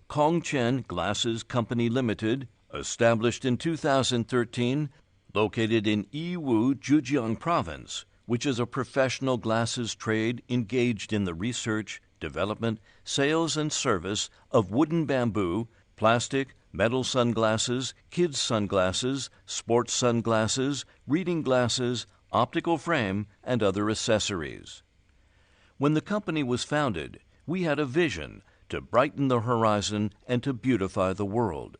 Conchen Glasses Company Limited, established in 2013, located in Eyewear, Zhejiang Province, which is a professional glasses trade engaged in the research, development, sales, and service of wooden bamboo, plastic, metal sunglasses, kids' sunglasses, sports sunglasses, reading glasses, optical frame, and other accessories. When the company was founded, we had a vision to brighten the horizon and to beautify the world.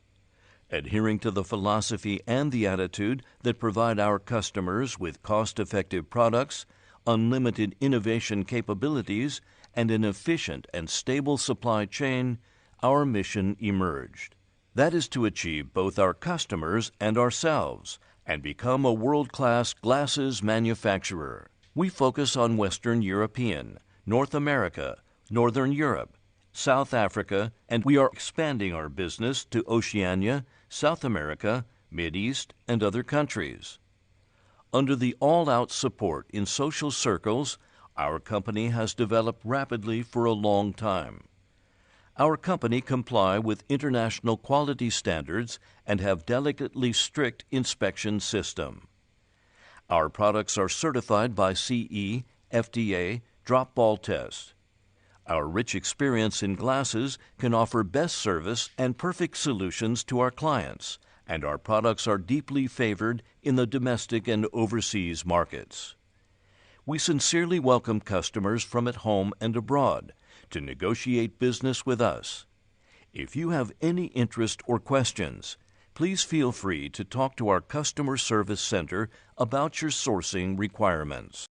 Adhering to the philosophy and the attitude that provide our customers with cost-effective products, unlimited innovation capabilities, and an efficient and stable supply chain, our mission emerged. That is to achieve both our customers and ourselves and become a world-class glasses manufacturer. We focus on Western European, North America, Northern Europe, South Africa, and we are expanding our business to Oceania, South America, Mideast, and other countries. Under the all-out support in social circles, our company has developed rapidly for a long time. Our company comply with international quality standards and have delicately strict inspection system. Our products are certified by CE, FDA, drop ball test. Our rich experience in glasses can offer best service and perfect solutions to our clients, and our products are deeply favored in the domestic and overseas markets. We sincerely welcome customers from at home and abroad to negotiate business with us. If you have any interest or questions, please feel free to talk to our customer service center about your sourcing requirements.